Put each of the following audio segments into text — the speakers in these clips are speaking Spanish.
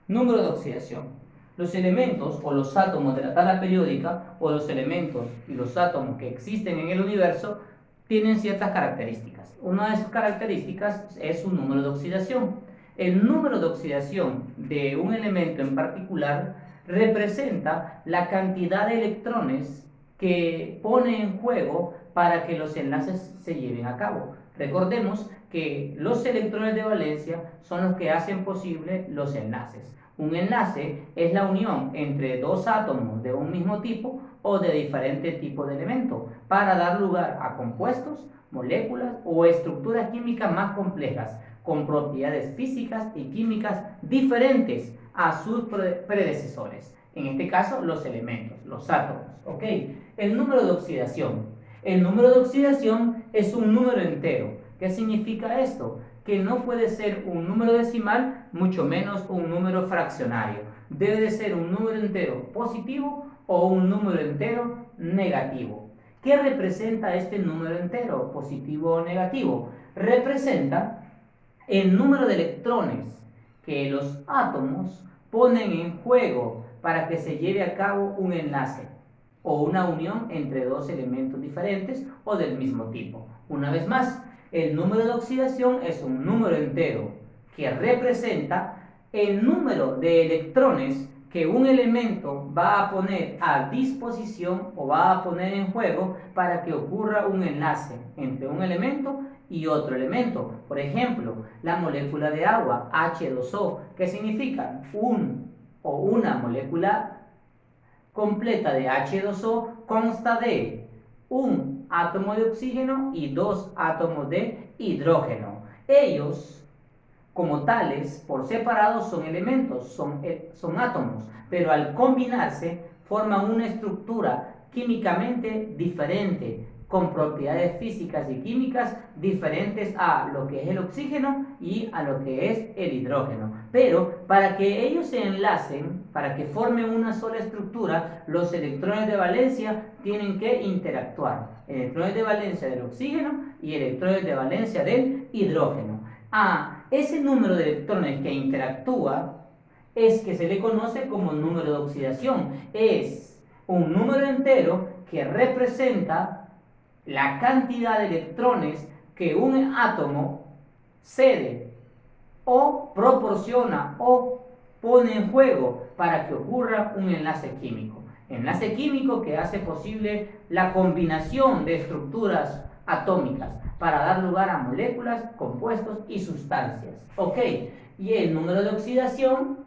Número de oxidación. Los elementos o los átomos de la tabla periódica o los elementos y los átomos que existen en el universo tienen ciertas características. Una de sus características es su número de oxidación. El número de oxidación de un elemento en particular representa la cantidad de electrones que pone en juego para que los enlaces se lleven a cabo. Recordemos que los electrones de valencia son los que hacen posible los enlaces. Un enlace es la unión entre dos átomos de un mismo tipo o de diferente tipo de elemento para dar lugar a compuestos, moléculas o estructuras químicas más complejas con propiedades físicas y químicas diferentes a sus predecesores. En este caso, los elementos, los átomos. ¿Ok? El número de oxidación. El número de oxidación es un número entero. ¿Qué significa esto? Que no puede ser un número decimal, mucho menos un número fraccionario. Debe de ser un número entero positivo o un número entero negativo. ¿Qué representa este número entero, positivo o negativo? Representa el número de electrones que los átomos ponen en juego para que se lleve a cabo un enlace o una unión entre dos elementos diferentes o del mismo tipo. Una vez más, el número de oxidación es un número entero que representa el número de electrones que un elemento va a poner a disposición o va a poner en juego para que ocurra un enlace entre un elemento y otro elemento. Por ejemplo, la molécula de agua, H2O, que significa un o una molécula completa de H2O consta de un átomo de oxígeno y dos átomos de hidrógeno. Ellos, como tales, por separado son elementos, son átomos, pero al combinarse forman una estructura químicamente diferente, con propiedades físicas y químicas diferentes a lo que es el oxígeno y a lo que es el hidrógeno. Pero para que ellos se enlacen, para que formen una sola estructura, los electrones de valencia tienen que interactuar. Electrones de valencia del oxígeno y electrones de valencia del hidrógeno. Ese número de electrones que interactúa es que se le conoce como número de oxidación. Es un número entero que representa la cantidad de electrones que un átomo cede o proporciona o pone en juego para que ocurra un enlace químico. Enlace químico que hace posible la combinación de estructuras atómicas para dar lugar a moléculas, compuestos y sustancias. Ok, y el número de oxidación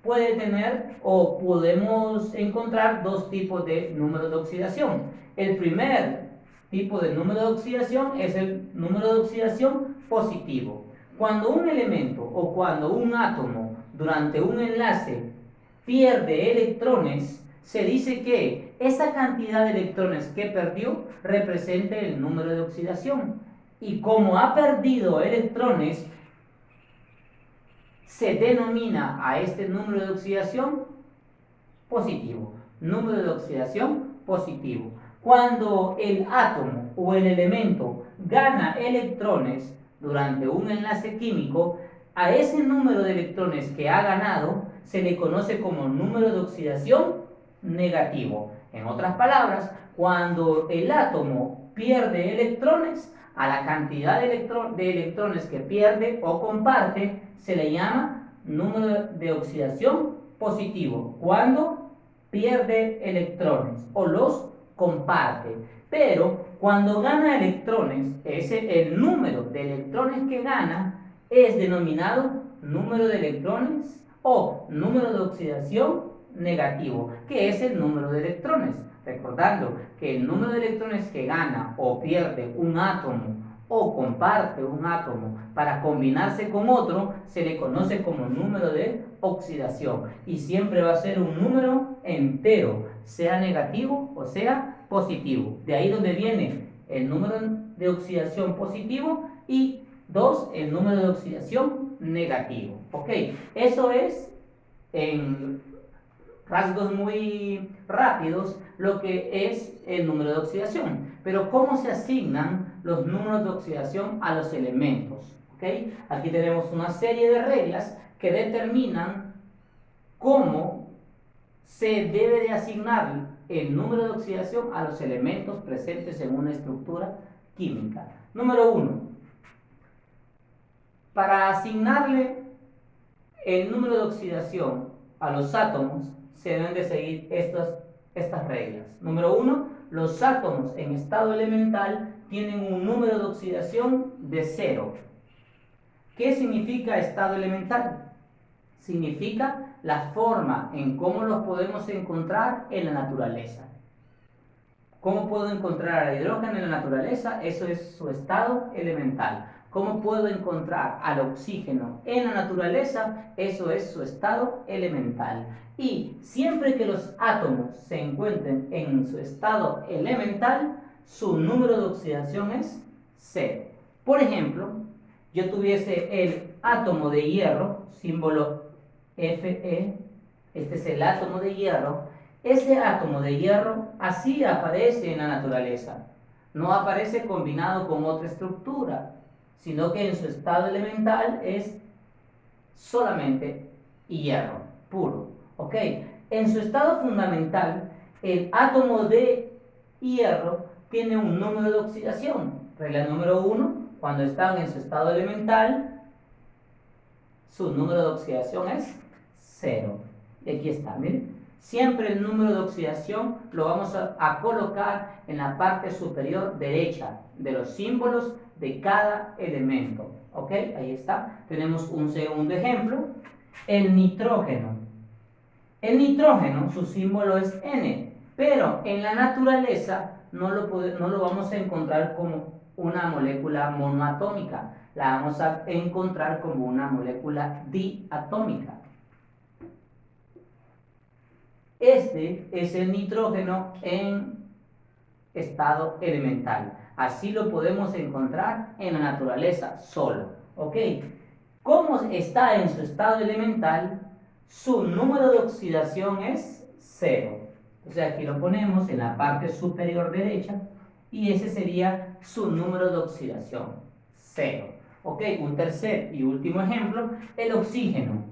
puede tener o podemos encontrar dos tipos de número de oxidación. El primer tipo de número de oxidación es el número de oxidación positivo. Cuando un elemento o cuando un átomo durante un enlace pierde electrones, se dice que esa cantidad de electrones que perdió representa el número de oxidación. Y como ha perdido electrones, se denomina a este número de oxidación positivo. Número de oxidación positivo. Cuando el átomo o el elemento gana electrones durante un enlace químico, a ese número de electrones que ha ganado se le conoce como número de oxidación negativo. En otras palabras, cuando el átomo pierde electrones, a la cantidad de electrones que pierde o comparte se le llama número de oxidación positivo. Cuando pierde electrones o los comparte. Pero cuando gana electrones, el número de electrones que gana es denominado número de electrones o número de oxidación negativo, que es el número de electrones. Recordando que el número de electrones que gana o pierde un átomo o comparte un átomo para combinarse con otro se le conoce como número de oxidación y siempre va a ser un número entero, sea negativo o sea positivo. De ahí donde viene el número de oxidación positivo y 2, el número de oxidación negativo. Ok, eso es en rasgos muy rápidos lo que es el número de oxidación. Pero ¿cómo se asignan los números de oxidación a los elementos? ¿Okay? Aquí tenemos una serie de reglas que determinan cómo se debe de asignar el número de oxidación a los elementos presentes en una estructura química. Número 1. Para asignarle el número de oxidación a los átomos, se deben de seguir estas reglas. Número 1. Los átomos en estado elemental tienen un número de oxidación de 0. ¿Qué significa estado elemental? Significa la forma en cómo los podemos encontrar en la naturaleza. ¿Cómo puedo encontrar al hidrógeno en la naturaleza? Eso es su estado elemental. ¿Cómo puedo encontrar al oxígeno en la naturaleza? Eso es su estado elemental. Y siempre que los átomos se encuentren en su estado elemental, su número de oxidación es 0. Por ejemplo, yo tuviese el átomo de hierro, símbolo Fe, este es el átomo de hierro. Ese átomo de hierro así aparece en la naturaleza. No aparece combinado con otra estructura, sino que en su estado elemental es solamente hierro puro. ¿Ok? En su estado fundamental, el átomo de hierro tiene un número de oxidación. Regla número 1, cuando están en su estado elemental, su número de oxidación es 0. Y aquí está, miren. Siempre el número de oxidación lo vamos a colocar en la parte superior derecha de los símbolos de cada elemento. ¿Ok? Ahí está. Tenemos un segundo ejemplo. El nitrógeno. El nitrógeno, su símbolo es N, pero en la naturaleza no lo vamos a encontrar como una molécula monoatómica. La vamos a encontrar como una molécula diatómica. Este es el nitrógeno en estado elemental. Así lo podemos encontrar en la naturaleza solo. ¿Ok? ¿Cómo está en su estado elemental? Su número de oxidación es 0. Entonces aquí lo ponemos en la parte superior derecha y ese sería su número de oxidación, 0. ¿Ok? Un tercer y último ejemplo, el oxígeno.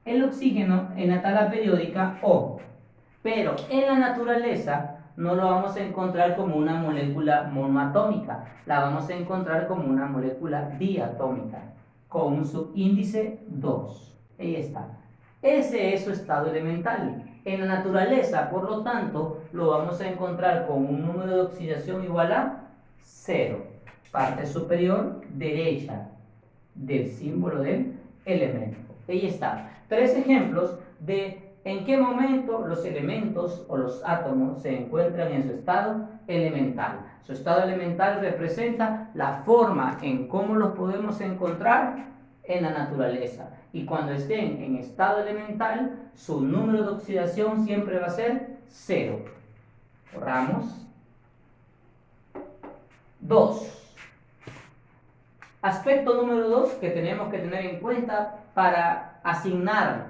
El oxígeno en la tabla periódica O, pero en la naturaleza no lo vamos a encontrar como una molécula monoatómica, la vamos a encontrar como una molécula diatómica, con un subíndice 2. Ahí está. Ese es su estado elemental. En la naturaleza, por lo tanto, lo vamos a encontrar con un número de oxidación igual a 0. Parte superior derecha del símbolo del elemento. Ahí está. 3 ejemplos de en qué momento los elementos o los átomos se encuentran en su estado elemental. Su estado elemental representa la forma en cómo los podemos encontrar en la naturaleza. Y cuando estén en estado elemental, su número de oxidación siempre va a ser 0. Borramos. 2. Aspecto número 2 que tenemos que tener en cuenta para asignar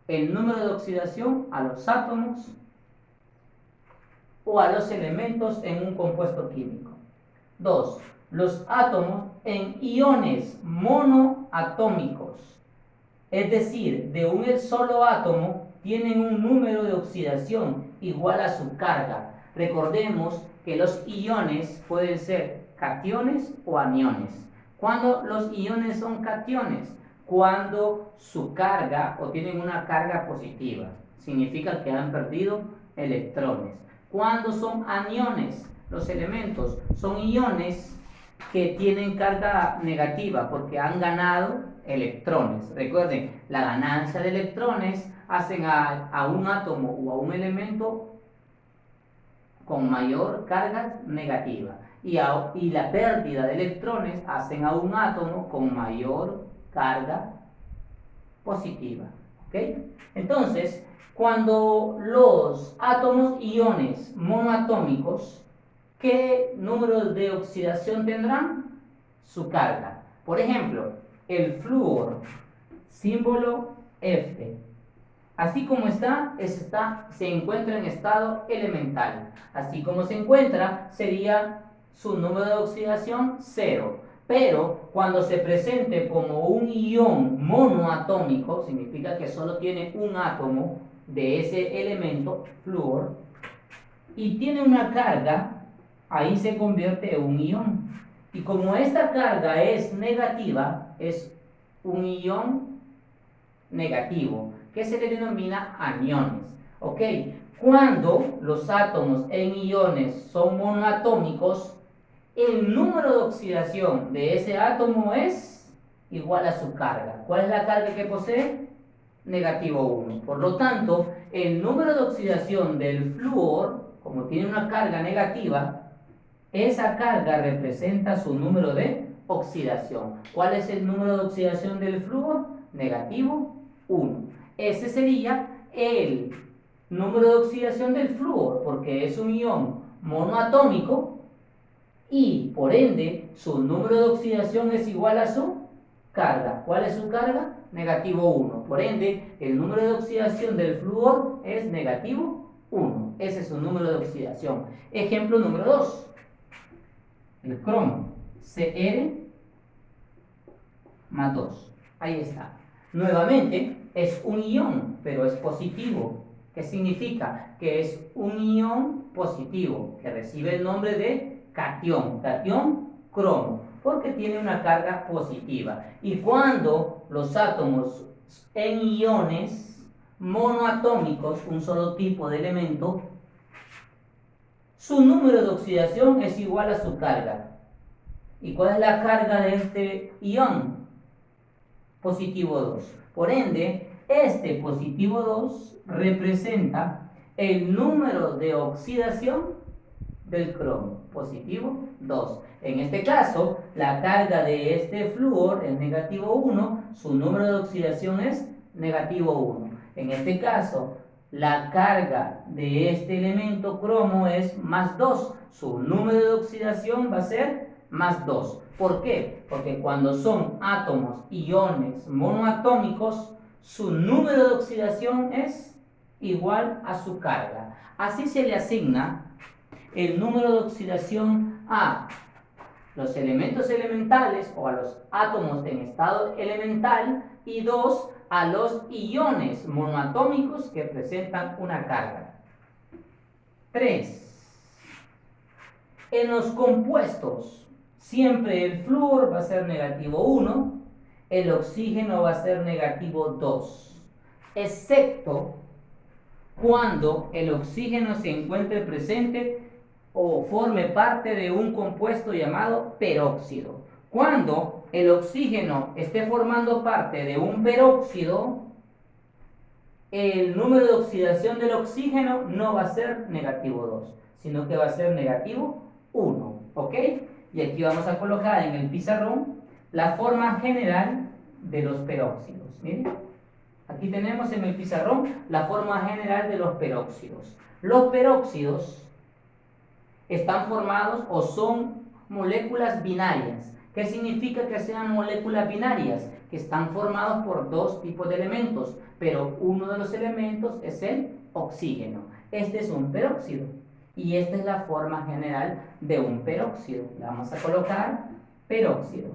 el número de oxidación a los átomos o a los elementos en un compuesto químico. 2. Los átomos en iones monoatómicos, es decir, de un solo átomo, tienen un número de oxidación igual a su carga. Recordemos que los iones pueden ser cationes o aniones. ¿Cuándo los iones son cationes? Cuando su carga o tienen una carga positiva, significa que han perdido electrones. ¿Cuándo son aniones? Los elementos son iones que tienen carga negativa porque han ganado electrones. Recuerden, la ganancia de electrones hacen a un átomo o a un elemento con mayor carga negativa y la pérdida de electrones hacen a un átomo con mayor carga positiva. ¿Ok? Entonces, cuando los átomos iones monoatómicos, ¿qué número de oxidación tendrán? Su carga. Por ejemplo, el flúor, símbolo F. Así como se encuentra en estado elemental. Así como se encuentra, sería su número de oxidación 0. Pero cuando se presente como un ion monoatómico, significa que solo tiene un átomo de ese elemento, flúor, y tiene una carga, ahí se convierte en un ion. Y como esta carga es negativa, es un ion negativo, que se le denomina aniones. ¿Ok? Cuando los átomos en iones son monoatómicos, el número de oxidación de ese átomo es igual a su carga. ¿Cuál es la carga que posee? Negativo 1. Por lo tanto, el número de oxidación del flúor, como tiene una carga negativa, esa carga representa su número de oxidación. ¿Cuál es el número de oxidación del flúor? Negativo 1. Ese sería el número de oxidación del flúor, porque es un ion monoatómico y por ende su número de oxidación es igual a su carga. ¿Cuál es su carga? Negativo 1. Por ende, el número de oxidación del flúor es negativo 1. Ese es su número de oxidación. Ejemplo número 2. El cromo. Cr más 2. Ahí está. Nuevamente, es un ion, pero es positivo. ¿Qué significa? Que es un ion positivo, que recibe el nombre de catión. Catión cromo, porque tiene una carga positiva. Y cuando los átomos en iones monoatómicos, un solo tipo de elemento, su número de oxidación es igual a su carga. ¿Y cuál es la carga de este ion? Positivo 2. Por ende, este positivo 2 representa el número de oxidación del cromo, positivo 2. En este caso, la carga de este flúor es negativo 1, su número de oxidación es negativo 1. En este caso, la carga de este elemento cromo es más 2, su número de oxidación va a ser más 2. ¿Por qué? Porque cuando son átomos, iones monoatómicos, su número de oxidación es igual a su carga. Así se le asigna el número de oxidación a los elementos elementales o a los átomos en estado elemental y 2 a los iones monoatómicos que presentan una carga. 3. En los compuestos, siempre el flúor va a ser negativo 1, el oxígeno va a ser negativo 2, excepto cuando el oxígeno se encuentre presente o forme parte de un compuesto llamado peróxido. Cuando el oxígeno esté formando parte de un peróxido, el número de oxidación del oxígeno no va a ser negativo 2, sino que va a ser negativo 1. ¿Ok? Y aquí vamos a colocar en el pizarrón la forma general de los peróxidos. Miren, aquí tenemos en el pizarrón la forma general de los peróxidos. Los peróxidos están formados o son moléculas binarias. ¿Qué significa que sean moléculas binarias? Que están formados por dos tipos de elementos, pero uno de los elementos es el oxígeno. Este es un peróxido y esta es la forma general de un peróxido. Le vamos a colocar peróxido.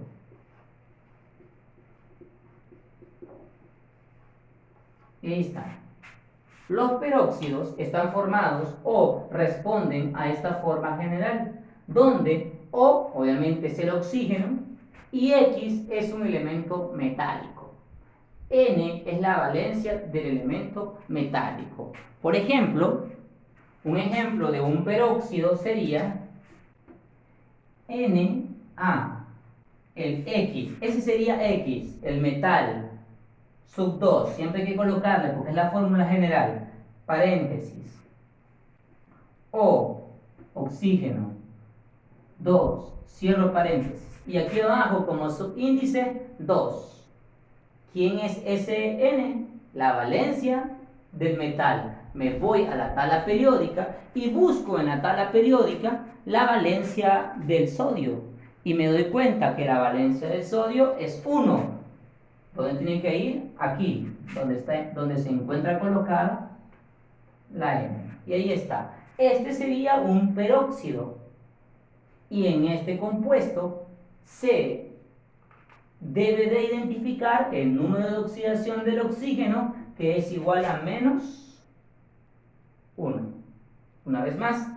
Y ahí está. Los peróxidos están formados o responden a esta forma general, donde O obviamente es el oxígeno y X es un elemento metálico. N es la valencia del elemento metálico. Por ejemplo, un ejemplo de un peróxido sería Na, el X. Ese sería X, el metal. Sub 2, siempre hay que colocarle porque es la fórmula general, paréntesis, O, oxígeno, 2, cierro paréntesis, y aquí abajo como subíndice 2. ¿Quién es ese N? La valencia del metal. Me voy a la tabla periódica y busco en la tabla periódica la valencia del sodio, y me doy cuenta que la valencia del sodio es 1. ¿Dónde tiene que ir? Aquí, donde se encuentra colocada la N. Y ahí está. Este sería un peróxido. Y en este compuesto se debe de identificar el número de oxidación del oxígeno, que es igual a -1. Una vez más,